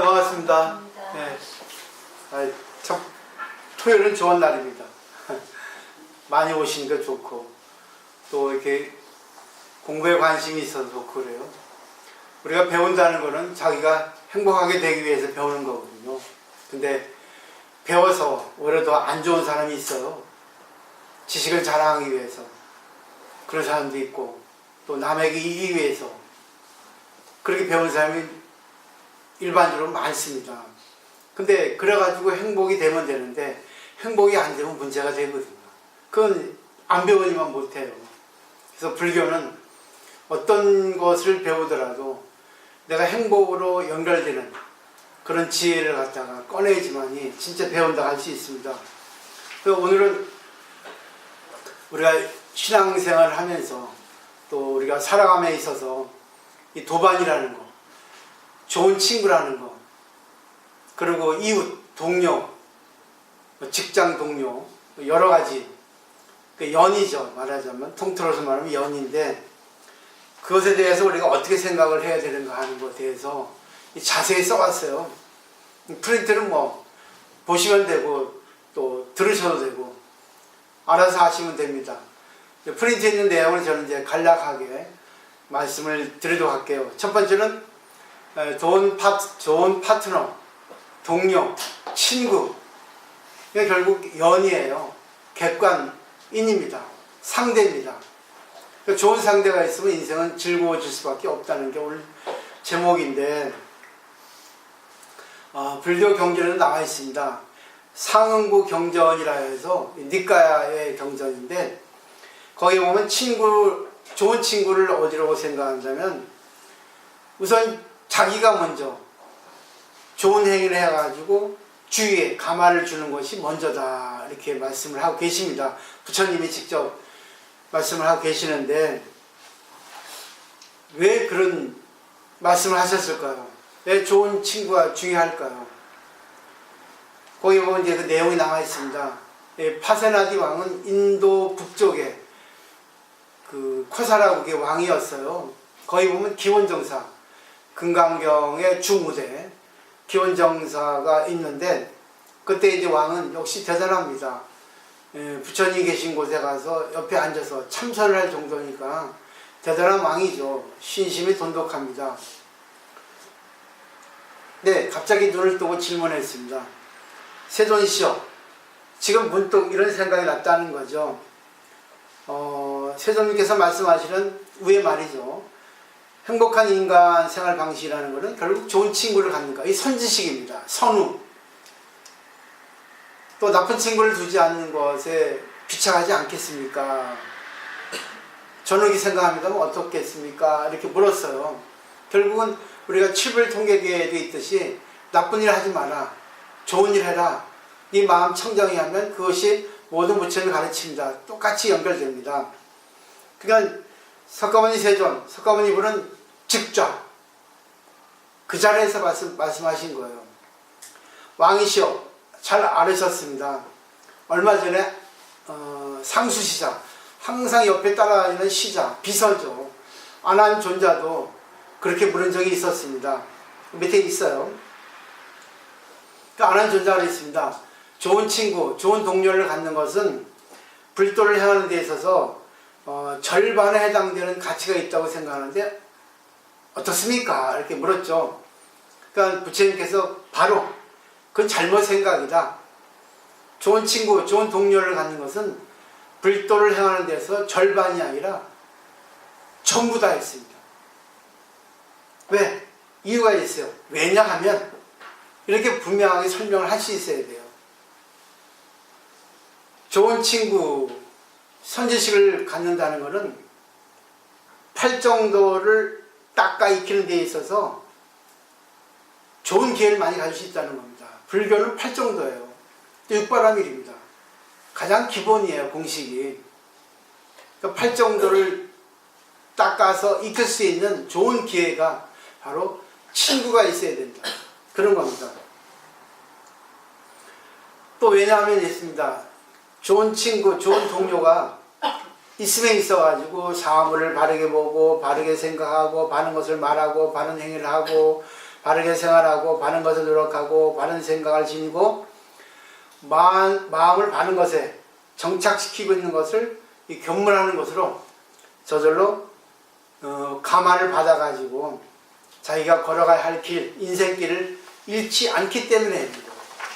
반갑습니다. 네. 참 토요일은 좋은 날입니다. 많이 오시니까 좋고 또 이렇게 공부에 관심이 있어서 좋고 그래요. 우리가 배운다는 거는 자기가 행복하게 되기 위해서 배우는 거거든요. 근데 배워서 오히려 더 안 좋은 사람이 있어요. 지식을 자랑하기 위해서 그런 사람도 있고 또 남에게 이기기 위해서 그렇게 배우는 사람이 일반적으로 많습니다. 근데 그래가지고 행복이 되면 되는데 행복이 안 되면 문제가 되거든요. 그건 안 배우니만 못해요. 그래서 불교는 어떤 것을 배우더라도 내가 행복으로 연결되는 그런 지혜를 갖다가 꺼내야지만이 진짜 배운다 할 수 있습니다. 그래서 오늘은 우리가 신앙생활을 하면서 또 우리가 살아감에 있어서 이 도반이라는 거, 좋은 친구라는 거, 그리고 이웃, 동료, 직장 동료, 여러 가지 그 연이죠. 말하자면 통틀어서 말하면 연인데 그것에 대해서 우리가 어떻게 생각을 해야 되는가 하는 것에 대해서 자세히 써왔어요. 프린트는 뭐 보시면 되고 또 들으셔도 되고 알아서 하시면 됩니다. 프린트에 있는 내용을 저는 이제 간략하게 말씀을 드리도록 할게요. 첫 번째는 좋은 파트너, 동료, 친구. 이게 결국 연이에요. 객관인입니다. 상대입니다. 좋은 상대가 있으면 인생은 즐거워질 수밖에 없다는 게 오늘 제목인데 불교 경전에 나와 있습니다. 상응부 경전이라 해서 니까야의 경전인데 거기 보면 좋은 친구를 어디라고 생각한다면 우선 자기가 먼저 좋은 행위를 해가지고 주위에 가마를 주는 것이 먼저다 이렇게 말씀을 하고 계십니다. 부처님이 직접 말씀을 하고 계시는데 왜 그런 말씀을 하셨을까요? 왜 좋은 친구가 중요할까요? 거기 보면 이제 그 내용이 나와 있습니다. 파세나디 왕은 인도 북쪽에 그 코사라국의 왕이었어요. 거기 보면 기원정사, 금강경의 주무대 기원정사가 있는데 그때 이제 왕은 역시 대단합니다. 부처님 계신 곳에 가서 옆에 앉아서 참선을 할 정도니까 대단한 왕이죠. 신심이 돈독합니다. 네, 갑자기 눈을 뜨고 질문했습니다. 세존시여, 지금 문득 이런 생각이 났다는 거죠. 세존님께서 말씀하시는 위에 말이죠. 행복한 인간 생활 방식이라는 것은 결국 좋은 친구를 갖는 것, 이 선지식입니다. 선우. 또 나쁜 친구를 두지 않는 것에 비참하지 않겠습니까? 저녁이 생각합니다면 어떻겠습니까? 이렇게 물었어요. 결국은 우리가 칠불통계계에도 있듯이 나쁜 일 하지 마라. 좋은 일 해라. 네 마음 청정히 하면 그것이 모든 부처님이 가르칩니다. 똑같이 연결됩니다. 그러니까 석가모니 세존, 석가모니 분은 직접 그 자리에서 말씀하신 거예요. 왕이시여, 잘 알으셨습니다. 얼마 전에 상수시자, 항상 옆에 따라다니는 시자, 비서죠. 안한존자도 그렇게 물은 적이 있었습니다. 밑에 있어요. 그러니까 안한존자가 있습니다. 좋은 친구, 좋은 동료를 갖는 것은 불도를 행하는 데 있어서 절반에 해당되는 가치가 있다고 생각하는데 어떻습니까? 이렇게 물었죠. 그러니까 부처님께서 바로 그건 잘못 생각이다. 좋은 친구, 좋은 동료를 갖는 것은 불도를 행하는 데서 절반이 아니라 전부 다 했습니다. 왜? 이유가 있어요. 왜냐하면 이렇게 분명하게 설명을 할 수 있어야 돼요. 좋은 친구, 선지식을 갖는다는 것은 팔정도를 닦아 익히는 데 있어서 좋은 기회를 많이 가질 수 있다는 겁니다. 불교는 팔정도예요. 또 육바라밀입니다. 가장 기본이에요, 공식이. 그러니까 팔정도를 닦아서 익힐 수 있는 좋은 기회가 바로 친구가 있어야 된다. 그런 겁니다. 또 왜냐하면 있습니다. 좋은 친구, 좋은 동료가 있음에 있어가지고 사물을 바르게 보고 바르게 생각하고 바른 것을 말하고 바른 행위를 하고 바르게 생활하고 바른 것을 노력하고 바른 생각을 지니고 마음을 바른 것에 정착시키고 있는 것을 이 견문하는 것으로 저절로 감화를 받아가지고 자기가 걸어가야 할 길, 인생길을 잃지 않기 때문에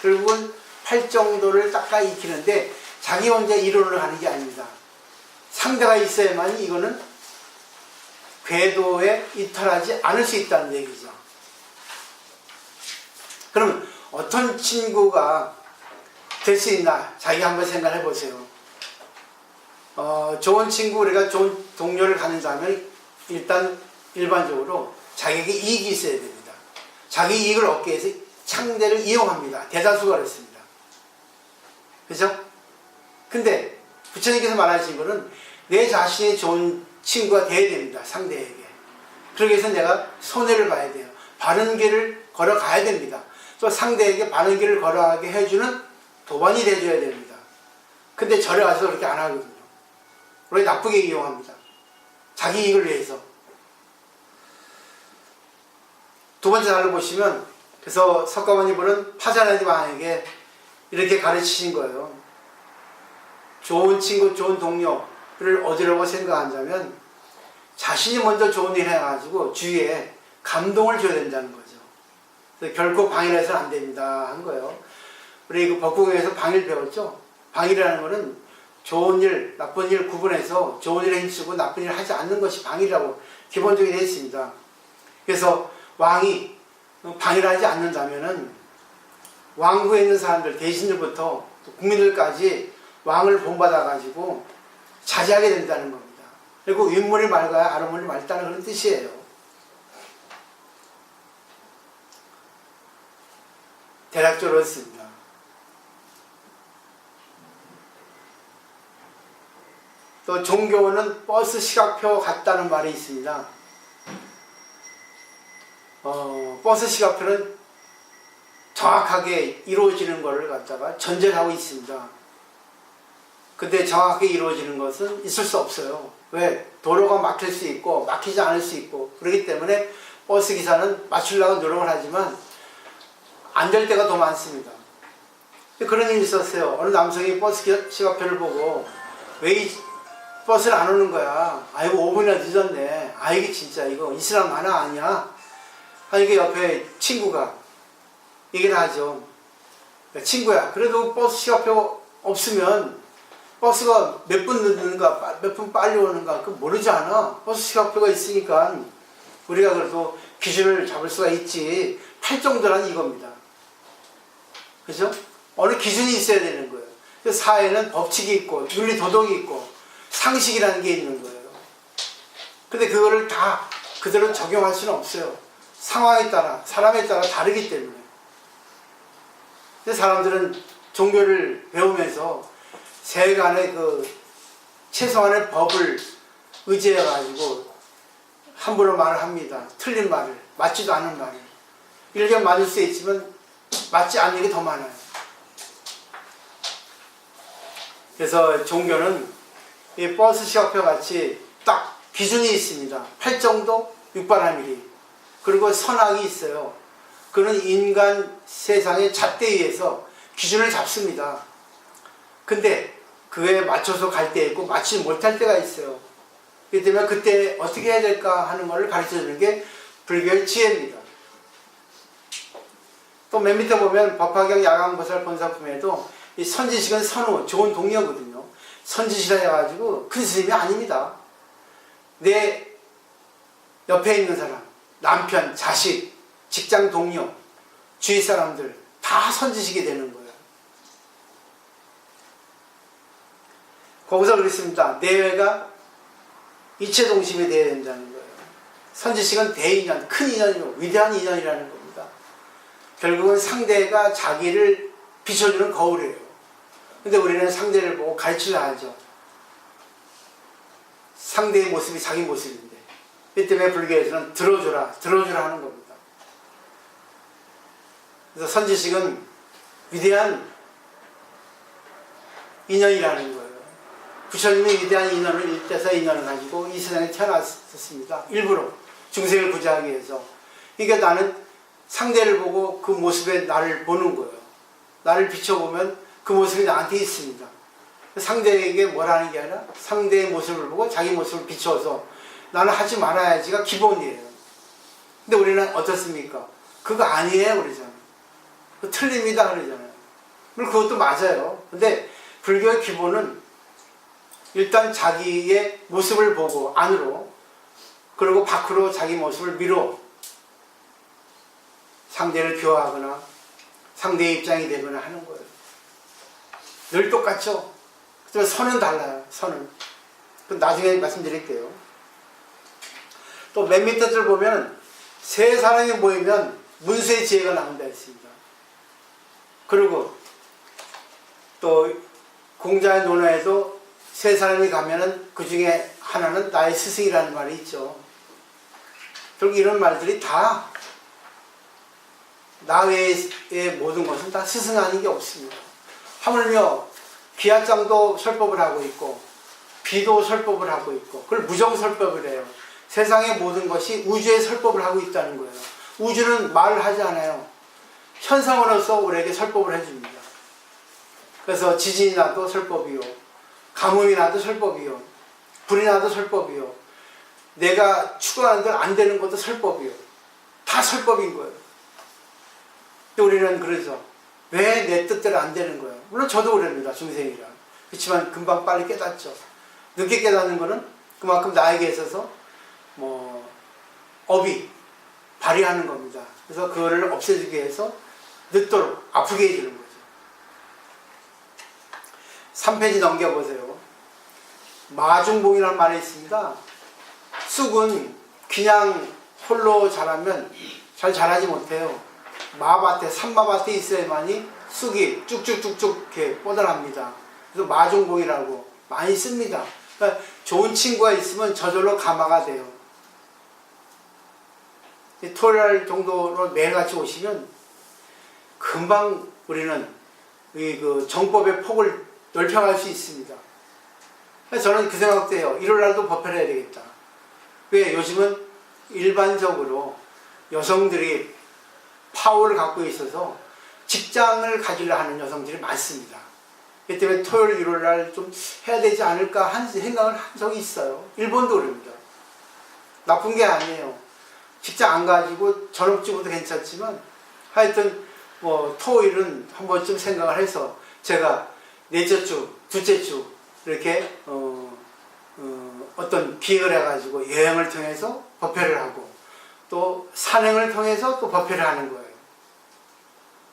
결국은 팔정도를 닦아 익히는데 자기 혼자 이론을 하는 게 아닙니다. 상대가 있어야만 이거는 궤도에 이탈하지 않을 수 있다는 얘기죠. 그럼 어떤 친구가 될 수 있나? 자기가 한번 생각해 보세요. 좋은 친구, 우리가 좋은 동료를 갖는다면 일단 일반적으로 자기에게 이익이 있어야 됩니다. 자기 이익을 얻기 위해서 상대를 이용합니다. 대다수가 그렇습니다. 그죠? 근데 부처님께서 말하신 거는 내 자신이 좋은 친구가 되어야 됩니다. 상대에게. 그러기 위해서 내가 손해를 봐야 돼요. 바른 길을 걸어가야 됩니다. 또 상대에게 바른 길을 걸어가게 해주는 도반이 돼줘야 됩니다. 근데 절에 와서 그렇게 안 하거든요. 우리 나쁘게 이용합니다. 자기 이익을 위해서. 두 번째 달로 보시면, 그래서 석가모니분은 파자나디마에게 이렇게 가르치신 거예요. 좋은 친구, 좋은 동료를 얻으려고 생각한다면 자신이 먼저 좋은 일 해가지고 주위에 감동을 줘야 된다는 거죠. 그래서 결코 방해를 해서는 안 됩니다. 한 거예요. 우리 그 법국에서 방일 배웠죠? 방일이라는 거는 좋은 일, 나쁜 일 구분해서 좋은 일에 힘쓰고 나쁜 일을 하지 않는 것이 방일이라고 기본적으로 되어 있습니다. 그래서 왕이 방일하지 않는다면은 왕후에 있는 사람들, 대신들부터 국민들까지 왕을 본받아가지고 자제하게 된다는 겁니다. 그리고 윗물이 맑아야 아랫물이 맑다는 그런 뜻이에요. 대략적으로 그렇습니다. 또 종교는 버스 시각표 같다는 말이 있습니다. 버스 시각표는 정확하게 이루어지는 것을 갖다가 전제를 하고 있습니다. 근데 정확하게 이루어지는 것은 있을 수 없어요. 왜? 도로가 막힐 수 있고 막히지 않을 수 있고 그렇기 때문에 버스 기사는 맞추려고 노력을 하지만 안 될 때가 더 많습니다. 그런 일이 있었어요. 어느 남성이 버스 시각표를 보고 왜 이 버스를 안 오는 거야? 아이고 5분이나 늦었네. 아 이게 진짜 이거 이슬람 만화 아니야? 이게 옆에 친구가 얘기를 하죠. 친구야, 그래도 버스 시각표 없으면 버스가 몇 분 늦는가 몇 분 빨리 오는가 그거 모르지 않아? 버스 시각표가 있으니까 우리가 그래도 기준을 잡을 수가 있지. 팔 정도란 이겁니다. 그죠? 어느 기준이 있어야 되는 거예요. 사회는 법칙이 있고 윤리 도덕이 있고 상식이라는 게 있는 거예요. 근데 그거를 다 그대로 적용할 수는 없어요. 상황에 따라, 사람에 따라 다르기 때문에. 근데 사람들은 종교를 배우면서 세간의 그 최소한의 법을 의지해가지고 함부로 말을 합니다. 틀린 말을, 맞지도 않은 말을. 일견 맞을 수 있지만 맞지 않는 게 더 많아요. 그래서 종교는 이 버스 시각표 같이 딱 기준이 있습니다. 8 정도, 6바라밀리. 그리고 선악이 있어요. 그는 인간 세상의 잣대에 의해서 기준을 잡습니다. 근데 그에 맞춰서 갈 때 있고 맞추지 못할 때가 있어요. 그렇기 때문에 그때 어떻게 해야 될까 하는 것을 가르쳐주는 게 불교의 지혜입니다. 또 맨 밑에 보면 법화경 야광보살 본사품에도 이 선지식은 선우, 좋은 동료거든요. 선지식이라 해가지고 큰 스님이 아닙니다. 내 옆에 있는 사람, 남편, 자식, 직장 동료, 주위 사람들 다 선지식이 되는 거예요. 거기서 그랬습니다. 내외가 이체동심이 되어야 된다는 거예요. 선지식은 대인연, 큰 인연이고 위대한 인연이라는 겁니다. 결국은 상대가 자기를 비춰주는 거울이에요. 근데 우리는 상대를 보고 가르치려 하죠. 상대의 모습이 자기 모습인데. 이 때문에 불교에서는 들어주라, 들어주라 하는 겁니다. 그래서 선지식은 위대한 인연이라는 거예요. 부처님이 위대한 인연을 일대사 인연을 가지고 이 세상에 태어났었습니다. 일부러 중생을 구제하기 위해서. 그러니까 나는 상대를 보고 그 모습에 나를 보는 거예요. 나를 비춰보면 그 모습이 나한테 있습니다. 상대에게 뭐라는 게 아니라 상대의 모습을 보고 자기 모습을 비춰서 나는 하지 말아야지가 기본이에요. 근데 우리는 어떻습니까? 그거 아니에요 그러잖아요. 틀립니다 그러잖아요. 물론 그것도 맞아요. 근데 불교의 기본은 일단 자기의 모습을 보고 안으로, 그리고 밖으로 자기 모습을 밀어 상대를 교화하거나 상대의 입장이 되거나 하는 거예요. 늘 똑같죠? 그렇지만 선은 달라요. 선은. 나중에 말씀드릴게요. 또 맨 밑에 줄 보면 세 사람이 모이면 문수의 지혜가 나온다 했습니다. 그리고 또 공자의 논어에도 세 사람이 가면은 그 중에 하나는 나의 스승이라는 말이 있죠. 결국 이런 말들이 다 나 외의 모든 것은 다 스승 아닌 게 없습니다. 하물며 기하장도 설법을 하고 있고 비도 설법을 하고 있고 그걸 무정설법을 해요. 세상의 모든 것이 우주의 설법을 하고 있다는 거예요. 우주는 말을 하지 않아요. 현상으로서 우리에게 설법을 해줍니다. 그래서 지진이 나도 설법이요, 가뭄이 나도 설법이요, 불이 나도 설법이요, 내가 추구하는 대로 안 되는 것도 설법이요. 다 설법인 거예요. 근데 우리는 그러죠. 왜 내 뜻대로 안 되는 거예요? 물론 저도 그럽니다. 중생이라. 그렇지만 금방 빨리 깨닫죠. 늦게 깨닫는 거는 그만큼 나에게 있어서 업이 발휘하는 겁니다. 그래서 그거를 없애주기 위해서 늦도록 아프게 해주는 거죠. 3페이지 넘겨보세요. 마중봉이라는 말이 있습니다. 쑥은 그냥 홀로 자라면 잘 자라지 못해요. 마밭에, 산마밭에 있어야만이 쑥이 쭉쭉쭉쭉 이렇게 뻗어납니다. 그래서 마중봉이라고 많이 씁니다. 그러니까 좋은 친구가 있으면 저절로 감화가 돼요. 토요일 정도로 매일같이 오시면 금방 우리는 그 정법의 폭을 넓혀갈 수 있습니다. 그래서 저는 그 생각도 해요. 일요일날도 법회를 해야 되겠다. 왜? 요즘은 일반적으로 여성들이 파워를 갖고 있어서 직장을 가지려 하는 여성들이 많습니다. 그렇기 때문에 토요일, 일요일날 좀 해야 되지 않을까 하는 생각을 한 적이 있어요. 일본도 그럽니다. 나쁜 게 아니에요. 직장 안 가지고 전업주부도 괜찮지만 하여튼 토요일은 한 번쯤 생각을 해서 제가 넷째 주, 둘째 주 이렇게 어떤 기획을 해가지고 여행을 통해서 법회를 하고 또 산행을 통해서 또 법회를 하는 거예요.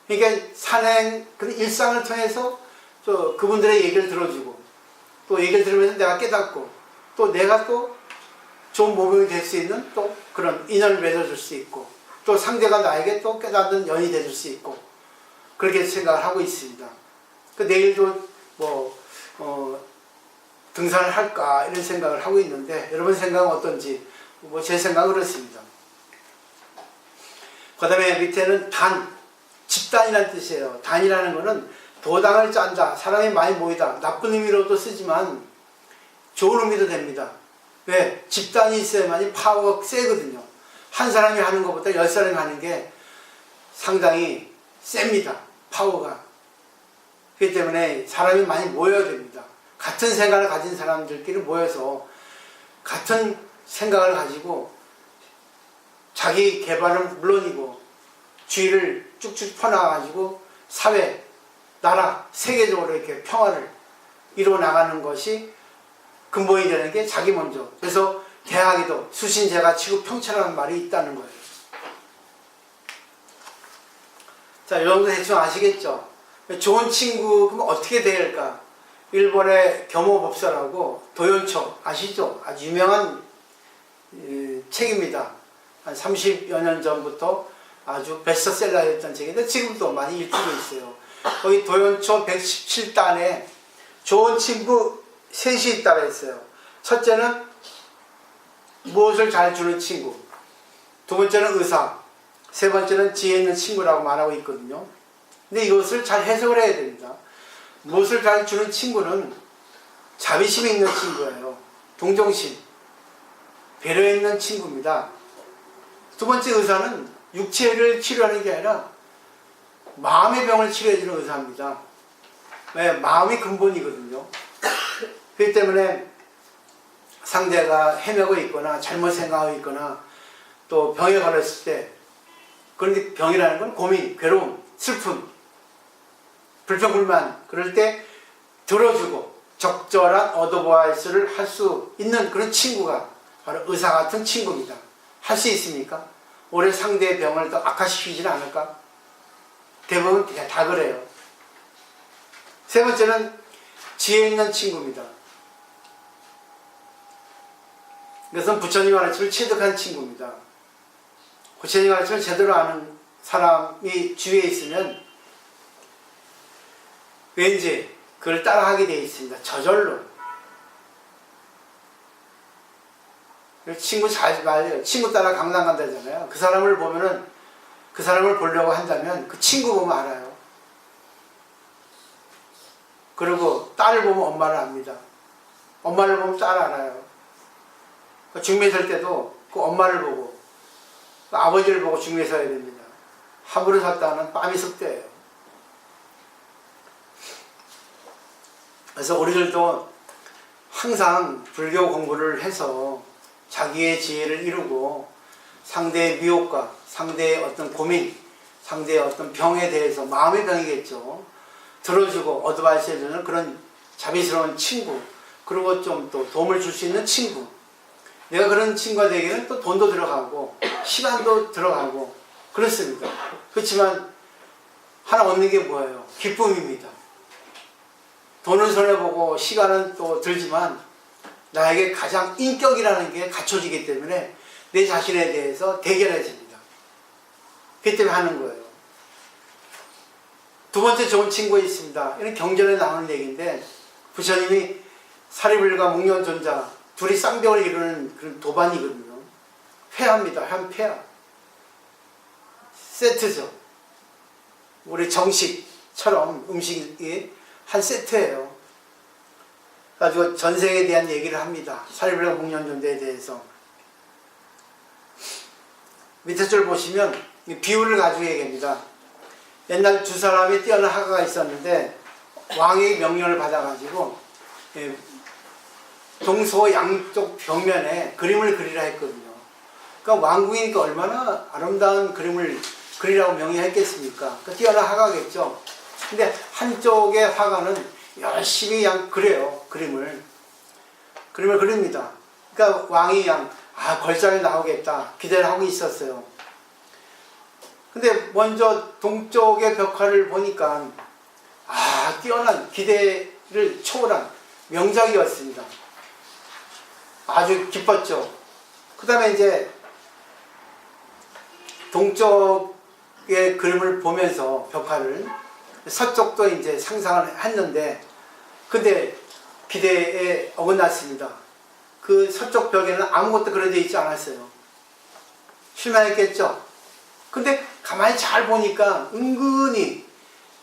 그러니까 산행, 그 일상을 통해서 또 그분들의 얘기를 들어주고 또 얘기를 들으면서 내가 깨닫고 또 내가 또 좋은 모범이 될 수 있는 또 그런 인연을 맺어줄 수 있고 또 상대가 나에게 또 깨닫는 연이 돼줄 수 있고 그렇게 생각을 하고 있습니다. 그 내일도 등산을 할까 이런 생각을 하고 있는데 여러분 생각은 어떤지 제 생각은 그렇습니다. 그 다음에 밑에는 집단이라는 뜻이에요. 단이라는 것은 도당을 짠다, 사람이 많이 모이다, 나쁜 의미로도 쓰지만 좋은 의미도 됩니다. 왜? 집단이 있어야만이 파워가 세거든요. 한 사람이 하는 것보다 10사람이 하는 게 상당히 셉니다. 파워가. 그렇기 때문에 사람이 많이 모여야 됩니다. 같은 생각을 가진 사람들끼리 모여서 같은 생각을 가지고 자기 개발은 물론이고 주의를 쭉쭉 펴나가지고 사회, 나라, 세계적으로 이렇게 평화를 이루어 나가는 것이 근본이 되는 게 자기 먼저. 그래서 대학에도 수신제가 치고 평천이라는 말이 있다는 거예요. 자, 이 정도 대충 아시겠죠? 좋은 친구, 그럼 어떻게 돼야 할까? 일본의 겸호법사라고 도연초 아시죠? 아주 유명한 책입니다. 한 30여 년 전부터 아주 베스트셀러였던 책인데 지금도 많이 읽히고 있어요. 거기 도연초 117단에 좋은 친구 셋이 있다고 했어요. 첫째는 무엇을 잘 주는 친구, 두 번째는 의사, 세 번째는 지혜 있는 친구라고 말하고 있거든요. 근데 이것을 잘 해석을 해야 됩니다. 무엇을 잘 주는 친구는 자비심이 있는 친구예요. 동정심, 배려 있는 친구입니다. 두 번째 의사는 육체를 치료하는 게 아니라 마음의 병을 치료해주는 의사입니다. 왜? 마음이 근본이거든요. 그렇기 때문에 상대가 헤매고 있거나 잘못 생각하고 있거나 또 병에 걸렸을 때, 그런데 병이라는 건 고민, 괴로움, 슬픔, 불평불만, 그럴 때 들어주고 적절한 어드바이스를 할 수 있는 그런 친구가 바로 의사 같은 친구입니다. 할 수 있습니까? 오히려 상대의 병을 더 악화시키지는 않을까? 대부분 다 그래요. 세 번째는 지혜 있는 친구입니다. 이것은 부처님 가르침을 체득한 친구입니다. 부처님 가르침을 제대로 아는 사람이 주위에 있으면 왠지 그걸 따라하게 되어 있습니다. 저절로. 친구 잘 말해요. 친구 따라 강남 간다잖아요. 그 사람을 보면은, 그 사람을 보려고 한다면 그 친구 보면 알아요. 그리고 딸을 보면 엄마를 압니다. 엄마를 보면 딸 알아요. 중매 설 때도 그 엄마를 보고 그 아버지를 보고 중매 서야 됩니다. 함부로 섰다는 뺨이 습대예요. 그래서 우리들도 항상 불교 공부를 해서 자기의 지혜를 이루고 상대의 미혹과 상대의 어떤 고민, 상대의 어떤 병에 대해서, 마음의 병이겠죠, 들어주고 어드바이스 해주는 그런 자비스러운 친구, 그리고 좀 또 도움을 줄 수 있는 친구, 내가 그런 친구가 되기에는 또 돈도 들어가고 시간도 들어가고 그렇습니다. 그렇지만 하나 얻는 게 뭐예요? 기쁨입니다. 돈은 손해보고 시간은 또 들지만 나에게 가장 인격이라는 게 갖춰지기 때문에 내 자신에 대해서 대견해집니다. 그렇기 때문에 하는 거예요. 두 번째 좋은 친구가 있습니다. 이런 경전에 나오는 얘기인데, 부처님이 사리불과 목련존자 둘이 쌍벽을 이루는 그런 도반이거든요. 회합니다. 회화. 세트죠. 우리 정식처럼 음식이 한 세트예요. 가지고 전생에 대한 얘기를 합니다. 사리불과 목련존자에 대해서. 밑에 줄 보시면 비유를 가지고 얘기합니다. 옛날 두 사람이 뛰어난 화가가 있었는데 왕의 명령을 받아가지고 동서 양쪽 벽면에 그림을 그리라 했거든요. 그러니까 왕궁이니까 얼마나 아름다운 그림을 그리라고 명령했겠습니까? 그러니까 뛰어난 화가겠죠. 근데 한쪽의 화가는 열심히 그냥 그려요. 그림을 그립니다. 그러니까 왕이 그냥 걸작이 나오겠다 기대를 하고 있었어요. 근데 먼저 동쪽의 벽화를 보니까 뛰어난 기대를 초월한 명작이었습니다. 아주 기뻤죠. 그 다음에 이제 동쪽의 그림을 보면서 벽화를 서쪽도 이제 상상을 했는데, 근데 기대에 어긋났습니다. 그 서쪽 벽에는 아무것도 그려져 있지 않았어요. 실망했겠죠. 근데 가만히 잘 보니까 은근히,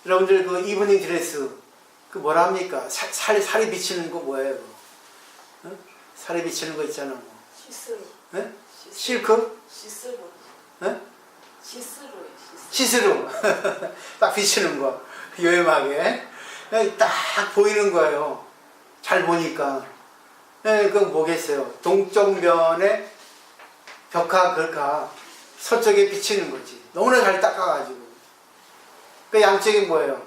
여러분들 그 이브닝 드레스 그 뭐라 합니까? 살이 비치는 거 뭐예요? 어? 살이 비치는 거 있잖아. 뭐. 시스루. 네? 실크? 시스루. 네? 시스루요. 시스루. 딱 비치는 거. 요염하게. 딱 보이는 거예요. 잘 보니까. 그건 뭐겠어요? 동쪽 면에 벽화, 글카, 서쪽에 비치는 거지. 너무나 잘 닦아가지고. 그 양쪽이 뭐예요?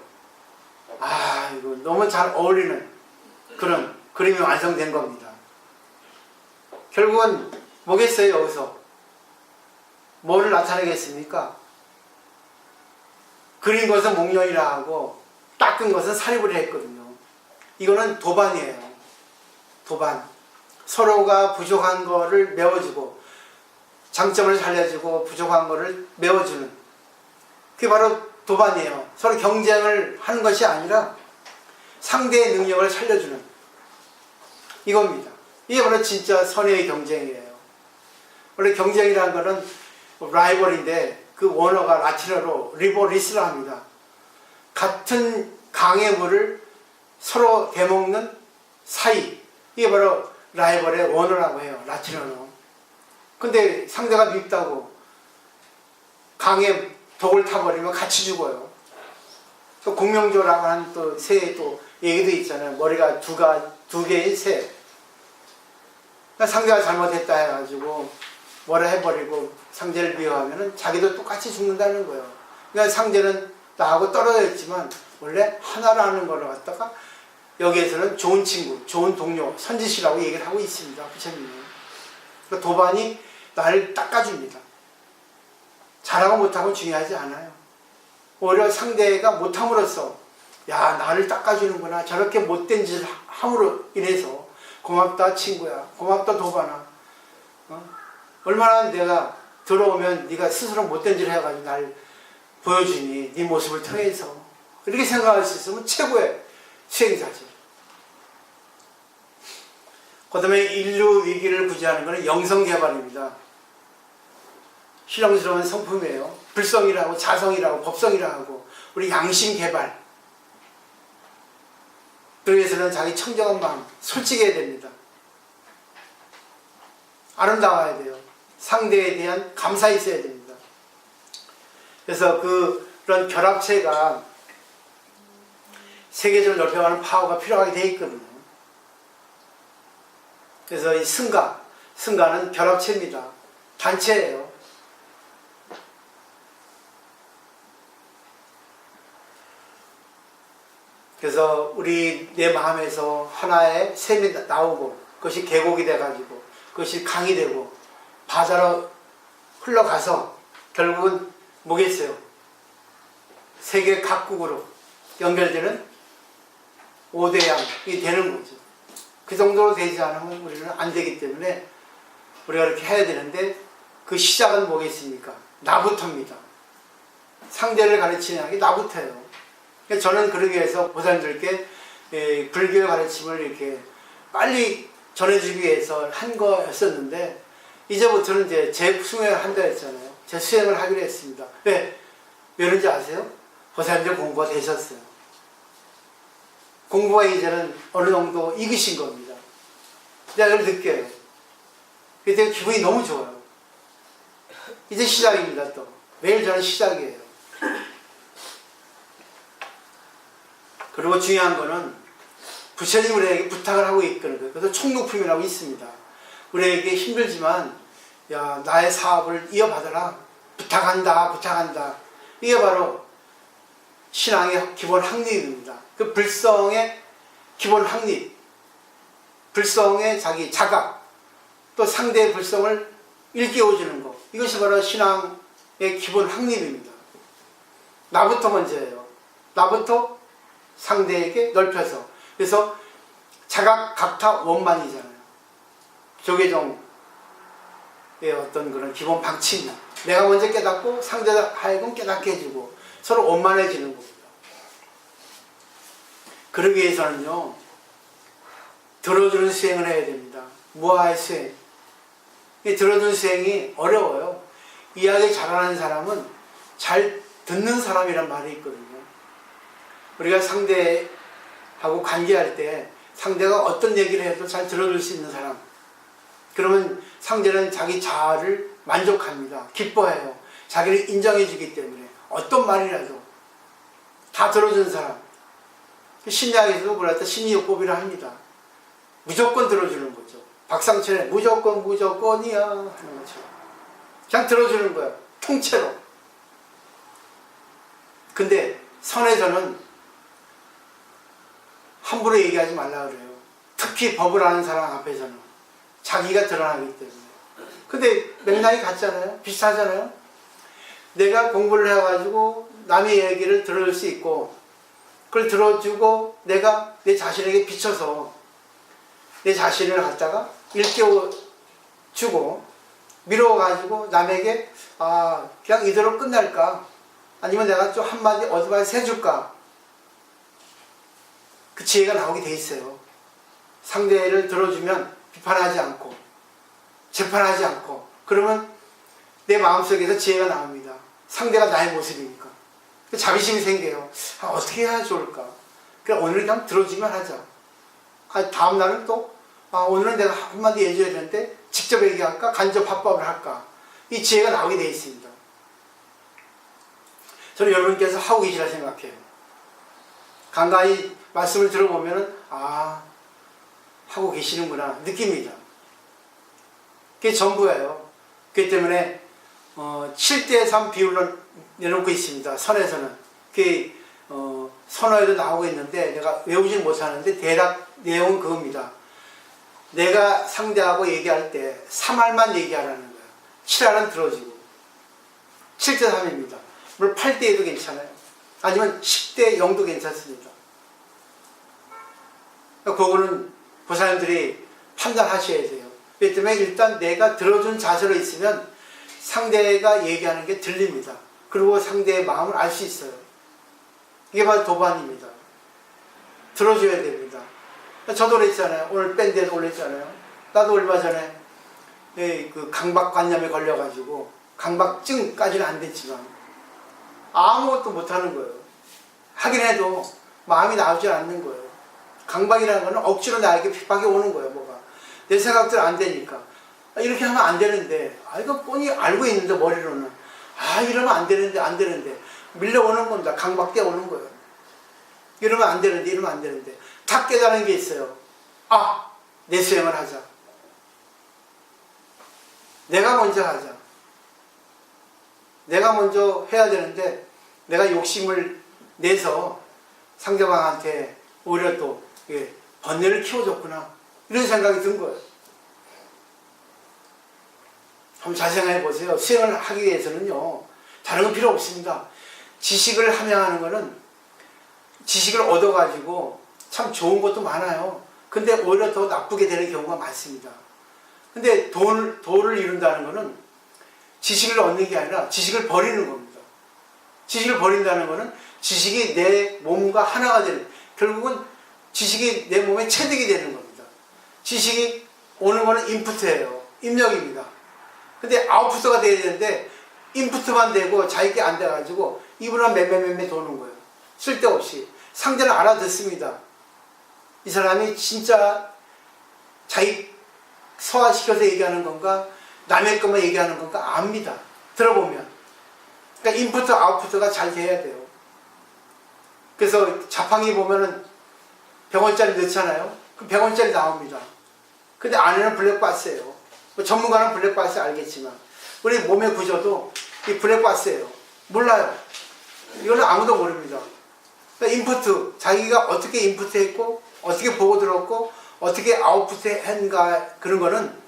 이거 너무 잘 어울리는 그런 그림이 완성된 겁니다. 결국은 뭐겠어요, 여기서? 뭐를 나타내겠습니까? 그린 것은 목련이라 하고 닦은 것은 사리불이라 했거든요. 이거는 도반이에요. 도반. 서로가 부족한 거를 메워주고 장점을 살려주고 부족한 거를 메워주는, 그게 바로 도반이에요. 서로 경쟁을 하는 것이 아니라 상대의 능력을 살려주는 이겁니다. 이게 바로 진짜 선의의 경쟁이에요. 원래 경쟁이라는 것은 라이벌인데 그 원어가 라틴어로 리보리스라 합니다. 같은 강의 물을 서로 대먹는 사이, 이게 바로 라이벌의 원어라고 해요. 라틴어로. 근데 상대가 밉다고 강에 독을 타버리면 같이 죽어요. 또 공명조라고 하는 또 새의 또 얘기도 있잖아요. 머리가 두 개의 새. 그러니까 상대가 잘못했다 해가지고 뭐라 해버리고 상대를 미워하면은 자기도 똑같이 죽는다는 거예요. 그러니까 상대는 나하고 떨어져 있지만 원래 하나라는 걸 갖다가 여기에서는 좋은 친구, 좋은 동료, 선지시라고 얘기를 하고 있습니다. 부처님은. 그러니까 도반이 나를 닦아줍니다. 잘하고 못하고 중요하지 않아요. 오히려 상대가 못함으로써 야 나를 닦아주는구나, 저렇게 못된 짓을 함으로 인해서 고맙다 친구야, 고맙다 도반아, 얼마나 내가 들어오면 네가 스스로 못된 짓을 해가지고 날 보여주니, 네 모습을 통해서. 이렇게 생각할 수 있으면 최고의 수행자죠. 그 다음에 인류 위기를 구제하는 것은 영성개발입니다. 신령스러운 성품이에요. 불성이라고 자성이라고 법성이라고 하고 우리 양심개발. 그러기 위해서는 자기 청정한 마음, 솔직해야 됩니다. 아름다워야 돼요. 상대에 대한 감사 있어야 됩니다. 그래서 그런 결합체가 세계적으로 넓혀가는 파워가 필요하게 되어 있거든요. 그래서 이 승가는 결합체입니다. 단체예요. 그래서 우리 내 마음에서 하나의 샘이 나오고 그것이 계곡이 돼가지고 그것이 강이 되고 바다로 흘러가서 결국은 뭐겠어요? 세계 각국으로 연결되는 5대양이 되는 거죠. 그 정도로 되지 않으면 우리는 안 되기 때문에 우리가 이렇게 해야 되는데 그 시작은 뭐겠습니까? 나부터입니다. 상대를 가르치는 게 나부터예요. 저는 그러기 위해서 보살님들께 불교의 가르침을 이렇게 빨리 전해주기 위해서 한 거였었는데 이제부터는 이제 제 수행을 한다 했잖아요. 제 수행을 하기로 했습니다. 왜 그런지 아세요? 보살님들 공부가 되셨어요. 공부가 이제는 어느 정도 익으신 겁니다. 내가 이걸 느껴요. 그때 기분이 너무 좋아요. 이제 시작입니다. 또 매일 저는 시작이에요. 그리고 중요한 거는 부처님이 우리에게 부탁을 하고 있거든. 그래서 총록품이라고 있습니다. 우리에게 힘들지만 야 나의 사업을 이어받아라. 부탁한다. 이게 바로 신앙의 기본 확립입니다. 그 불성의 기본 확립, 불성의 자기 자각, 또 상대의 불성을 일깨워주는 것, 이것이 바로 신앙의 기본 확립입니다. 나부터 먼저예요. 나부터 상대에게 넓혀서. 그래서 자각 각타 원만이잖아요. 조계종의 어떤 그런 기본 방침이 내가 먼저 깨닫고 상대가 하여금 깨닫게 해주고 서로 원만해지는 겁니다. 그러기 위해서는요, 들어주는 수행을 해야 됩니다. 무아의 수행. 이 들어주는 수행이 어려워요. 이야기 잘하는 사람은 잘 듣는 사람이란 말이 있거든요. 우리가 상대하고 관계할 때 상대가 어떤 얘기를 해도 잘 들어줄 수 있는 사람, 그러면 상대는 자기 자아를 만족합니다. 기뻐해요. 자기를 인정해주기 때문에 어떤 말이라도 다 들어주는 사람. 심리학에서도 그럴 때 심리요법이라 합니다. 무조건 들어주는 거죠. 박상철의 무조건이야 하는 거죠. 그냥 들어주는 거야. 통째로. 근데 선에서는 함부로 얘기하지 말라 그래요. 특히 법을 아는 사람 앞에서는 자기가 드러나기 때문에. 근데 맥락이 같잖아요. 비슷하잖아요. 내가 공부를 해가지고 남의 얘기를 들을 수 있고 그걸 들어주고 내가 내 자신에게 비춰서 내 자신을 갖다가 일깨워주고 미뤄가지고 남에게 그냥 이대로 끝날까, 아니면 내가 좀 한마디 어드바이스 해줄까, 그 지혜가 나오게 돼 있어요. 상대를 들어주면 비판하지 않고 재판하지 않고, 그러면 내 마음속에서 지혜가 나옵니다. 상대가 나의 모습이니까. 자비심이 생겨요. 어떻게 해야 좋을까? 그냥 오늘 그냥 들어주면 하자. 다음 날은 또 오늘은 내가 한마디 해줘야 되는데 직접 얘기할까? 간접 합법을 할까? 이 지혜가 나오게 돼 있습니다. 저는 여러분께서 하고 계시라 생각해요. 간간히 말씀을 들어보면은 하고 계시는구나 느낍니다. 그게 전부예요. 그렇기 때문에 7대3 비율로 내놓고 있습니다. 선에서는. 그게 선어에도 나오고 있는데 내가 외우지는 못하는데 대략 내용은 그겁니다. 내가 상대하고 얘기할 때 3할만 얘기하라는 거예요. 7할은 들어주고. 7대3입니다. 물론 8대2도 괜찮아요. 아니면 10대 0도 괜찮습니다. 그거는 보살님들이 판단하셔야 돼요. 그렇기 때문에 일단 내가 들어준 자세로 있으면 상대가 얘기하는 게 들립니다. 그리고 상대의 마음을 알 수 있어요. 이게 바로 도반입니다. 들어줘야 됩니다. 저도 그랬잖아요. 오늘 밴드에도 올렸잖아요. 나도 얼마 전에 그 강박관념에 걸려가지고 강박증까지는 안 됐지만 아무것도 못하는 거예요. 하긴 해도 마음이 나오지 않는 거예요. 강박이라는 거는 억지로 나에게 핍박이 오는 거예요. 뭐가 내 생각대로 안 되니까 이렇게 하면 안 되는데 이거 뻔히 알고 있는데 머리로는 이러면 안 되는데 밀려오는 겁니다. 강박돼 오는 거예요. 이러면 안 되는데 다 깨달은 게 있어요. 내 수행을 하자. 내가 먼저 하자. 내가 먼저 해야 되는데 내가 욕심을 내서 상대방한테 오히려 또 번뇌를 키워줬구나 이런 생각이 든 거예요. 한번 잘 생각해 보세요. 수행을 하기 위해서는요 다른 건 필요 없습니다. 지식을 함양하는 거는 지식을 얻어가지고 참 좋은 것도 많아요. 근데 오히려 더 나쁘게 되는 경우가 많습니다. 근데 도를 이룬다는 거는 지식을 얻는 게 아니라 지식을 버리는 겁니다. 지식을 버린다는 거는 지식이 내 몸과 하나가 되는, 결국은 지식이 내 몸에 체득이 되는 겁니다. 지식이 오는 거는 인풋이에요. 입력입니다. 근데 아웃풋가 돼야 되는데 인풋만 되고 자기게 안 돼가지고 입으로 맴매 도는 거예요. 쓸데없이. 상대는 알아듣습니다. 이 사람이 진짜 자기 소화시켜서 얘기하는 건가 남의 것만 얘기하는 건가 압니다. 들어보면. 그러니까 인풋 아웃풋가 잘 돼야 돼요. 그래서 자판기 보면은 100원짜리 넣잖아요. 그럼 100원짜리 나옵니다. 근데 안에는 블랙박스예요. 뭐 전문가는 블랙박스 알겠지만 우리 몸의 구조도 이 블랙박스예요. 몰라요. 이거는 아무도 모릅니다. 그러니까 인풋, 자기가 어떻게 인풋했고 어떻게 보고 들었고 어떻게 아웃풋했는가 그런 거는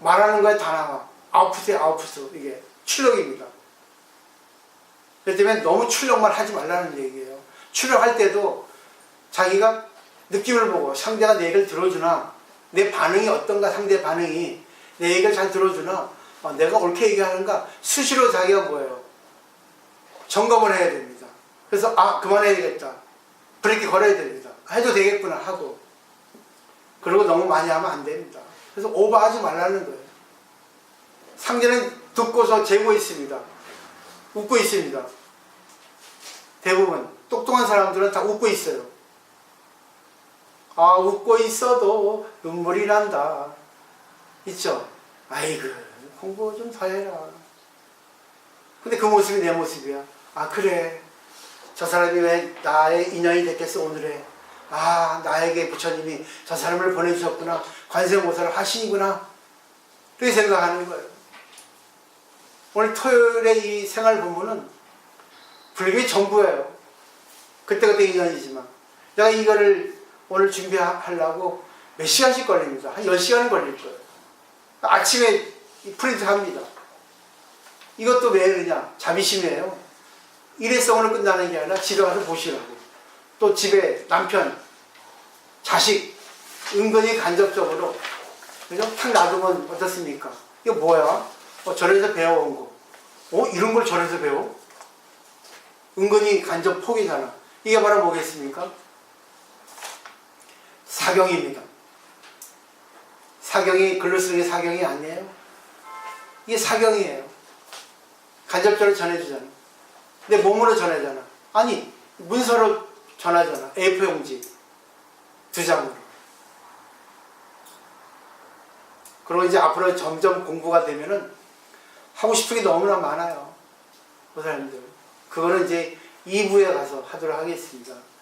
말하는 거에 다 나와. 아웃풋 이게 출력입니다. 그렇기 때문에 너무 출력만 하지 말라는 얘기예요. 출력할 때도 자기가 느낌을 보고 상대가 내 얘기를 들어주나 내 반응이 어떤가 상대 반응이 내 얘기를 잘 들어주나 내가 옳게 얘기하는가 수시로 자기가 뭐예요? 점검을 해야 됩니다. 그래서 그만해야겠다. 브레이크 걸어야 됩니다. 해도 되겠구나 하고 그리고 너무 많이 하면 안 됩니다. 그래서 오버하지 말라는 거예요. 상대는 듣고서 재고 있습니다. 웃고 있습니다. 대부분 똑똑한 사람들은 다 웃고 있어요. 웃고 있어도 눈물이 난다. 있죠? 아이고 공부 좀 더 해라. 근데 그 모습이 내 모습이야. 그래 저 사람이 왜 나의 인연이 됐겠어 오늘에. 나에게 부처님이 저 사람을 보내주셨구나. 관세음보살을 하시니구나. 그렇게 생각하는 거예요. 오늘 토요일에 이 생활 본문은 불교의 전부예요. 그때그때 인연이지만 내가 이거를 오늘 준비하려고 몇 시간씩 걸립니다. 한 10시간은 걸릴 거예요. 아침에 프린트 합니다. 이것도 왜 그러냐? 자비심이에요. 일회성으로 끝나는 게 아니라 집에 가서 보시라고. 또 집에 남편, 자식 은근히 간접적으로 그죠? 탁 놔두면 어떻습니까? 이거 뭐야? 절에서 배워온 거. 이런 걸 절에서 배워? 은근히 간접 포기잖아. 이게 바로 뭐겠습니까? 사경입니다. 사경이 글로 쓰는 게 사경이 아니에요? 이게 사경이에요. 간접적으로 전해주잖아. 내 몸으로 전하잖아. 아니 문서로 전하잖아. A4 용지 2장으로. 그리고 이제 앞으로 점점 공부가 되면은 하고 싶은 게 너무나 많아요. 그 사람들. 그거는 이제 2부에 가서 하도록 하겠습니다.